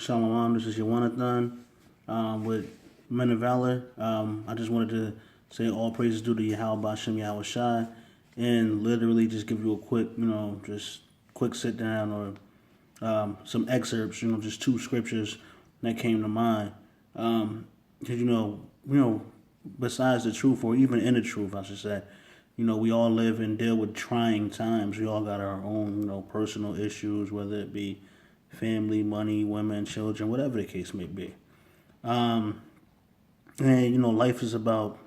Shalom, this is Yawanathan with Men of Valor. I just wanted to say all praises due to Yahweh Bashem Yahweh Shai and literally just give you a quick, just quick sit down or some excerpts, just two scriptures that came to mind. Because, besides the truth or even in the truth, I should say, we all live and deal with trying times. We all got our own, personal issues, whether it be family, money, women, children, whatever the case may be. And, life is about,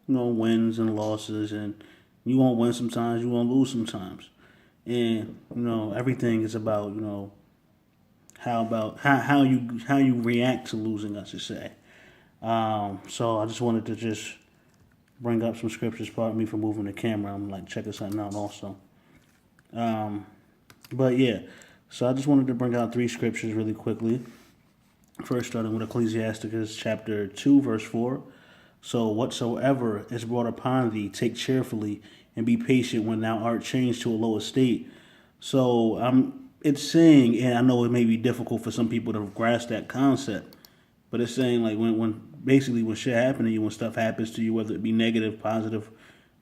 wins and losses, and you won't win sometimes, you won't lose sometimes. And, everything is about, how you react to losing, I should say. So I just wanted to just bring up some scriptures. Pardon me for moving the camera. I'm like checking something out also. But yeah, so I just wanted to bring out three scriptures really quickly. First, starting with Ecclesiasticus chapter 2, verse 4. So whatsoever is brought upon thee, take cheerfully, and be patient when thou art changed to a low estate. So it's saying, and I know it may be difficult for some people to grasp that concept, but it's saying like when shit happens to you, when stuff happens to you, whether it be negative, positive,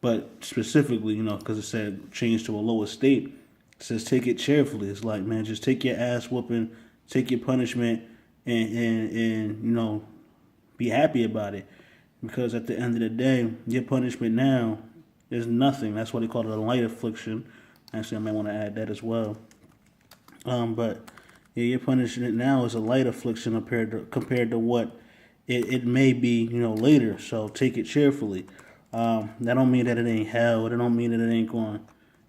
but specifically, because it said change to a low estate, it says take it cheerfully. It's like, man, just take your ass whooping, take your punishment, and be happy about it. Because at the end of the day, your punishment now is nothing. That's why they call it a light affliction. Actually, I might want to add that as well. But yeah, your punishment now is a light affliction compared to what it may be, later. So take it cheerfully. That don't mean that it ain't hell. It don't mean that it ain't going,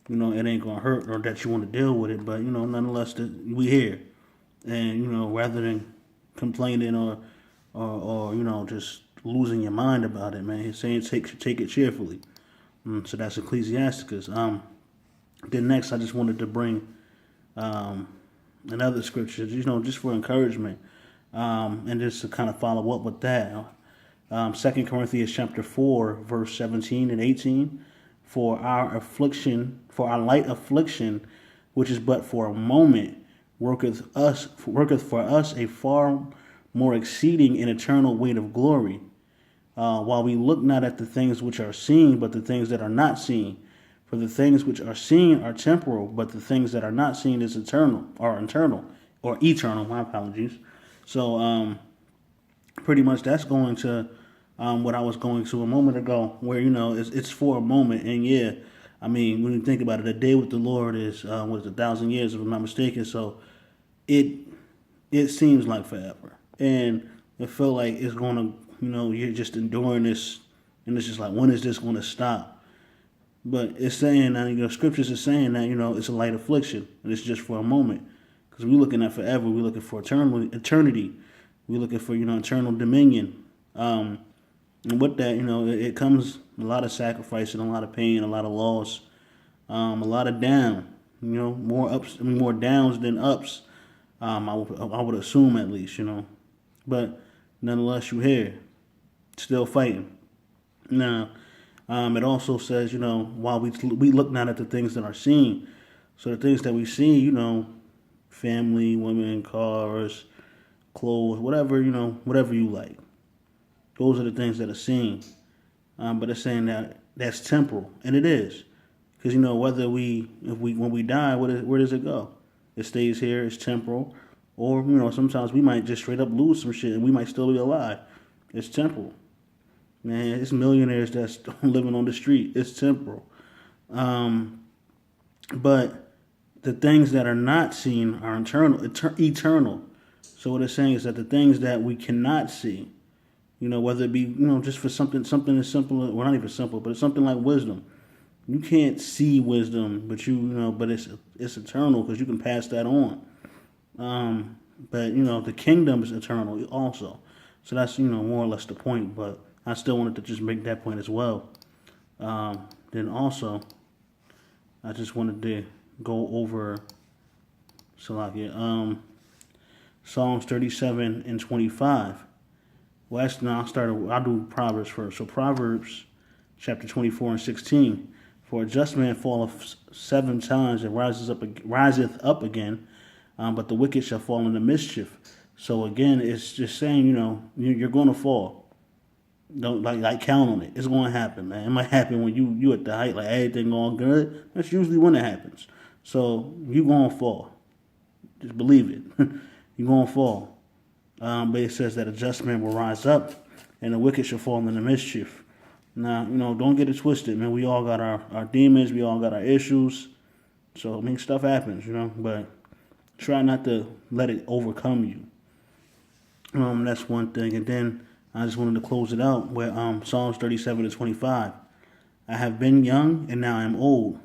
it ain't going to hurt or that you want to deal with it. But nonetheless, we here, and rather than complaining or just losing your mind about it, man, he's saying take it cheerfully. So that's Ecclesiasticus. Then next, I just wanted to bring another scripture, just for encouragement, and just to kind of follow up with that. 2 Corinthians chapter 4, verse 17 and 18. For our light affliction, which is but for a moment, worketh for us a far more exceeding and eternal weight of glory. While we look not at the things which are seen, but the things that are not seen. For the things which are seen are temporal, but the things that are not seen is eternal. My apologies. So, pretty much that's going to what I was going to a moment ago, where it's for a moment, and yeah, I mean when you think about it, a day with the Lord is 1,000 years, if I'm not mistaken. So, it seems like forever, and it feel like it's going to, you're just enduring this, and it's just like, when is this going to stop? But it's saying that, scriptures are saying that, it's a light affliction, and it's just for a moment. Because we're looking at forever, we're looking for eternity, we're looking for, eternal dominion. And with that, it comes a lot of sacrifice and a lot of pain, a lot of loss, a lot of down, more downs than ups. I would assume at least, But nonetheless, you're here, still fighting. Now, it also says, while we look not at the things that are seen. So the things that we see, family, women, cars, clothes, whatever, whatever you like. Those are the things that are seen. But it's saying that that's temporal, and it is. Because, when we die, where does it go? It stays here, it's temporal. Or, sometimes we might just straight up lose some shit and we might still be alive. It's temporal. Man, it's millionaires that's living on the street. It's temporal. But the things that are not seen are eternal. So what it's saying is that the things that we cannot see, whether it be, just for something as simple, well, not even simple, but it's something like wisdom. You can't see wisdom, but but it's eternal because you can pass that on. But the kingdom is eternal also. So that's, more or less the point, but I still wanted to just make that point as well. Then also, I just wanted to go over Salakia, Psalms 37 and 25. Well, actually, no, I'll do Proverbs first. So Proverbs chapter 24 and 16. For a just man falleth 7 times and riseth up again, but the wicked shall fall into mischief. So again, it's just saying, you're going to fall. Don't like count on it. It's going to happen, man. It might happen when you at the height, like everything going good. That's usually when it happens. So you going to fall. Just believe it. You're going to fall. But it says that a just man will rise up, and the wicked shall fall into mischief. Now, don't get it twisted, man. We all got our demons. We all got our issues. So, stuff happens, But try not to let it overcome you. That's one thing. And then I just wanted to close it out with Psalms 37:25. I have been young, and now I am old.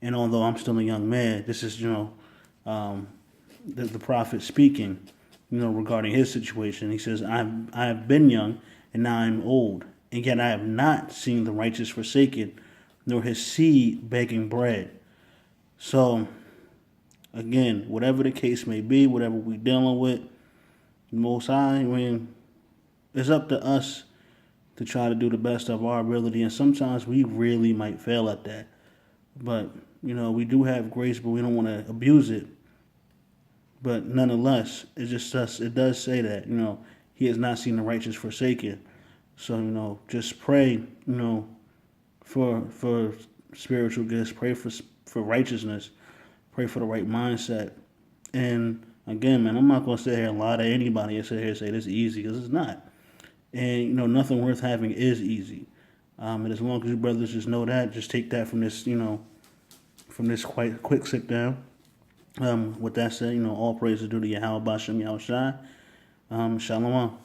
And although I'm still a young man, this is, the prophet speaking, regarding his situation. He says, I have been young, and now I am old. And yet I have not seen the righteous forsaken, nor his seed begging bread. So, again, whatever the case may be, whatever we're dealing with, the Most High, it's up to us to try to do the best of our ability. And sometimes we really might fail at that. But, we do have grace, but we don't want to abuse it. But nonetheless, it does say that, he has not seen the righteous forsaken. So, just pray, for spiritual gifts, pray for righteousness, pray for the right mindset. And again, man, I'm not going to sit here and lie to anybody and sit here and say this is easy, because it's not. And, nothing worth having is easy. And as long as you brothers just know that, just take that from this, from this quite quick sit down. With that said, all praise is due to Yahweh Bashem Yahushai. Shalom.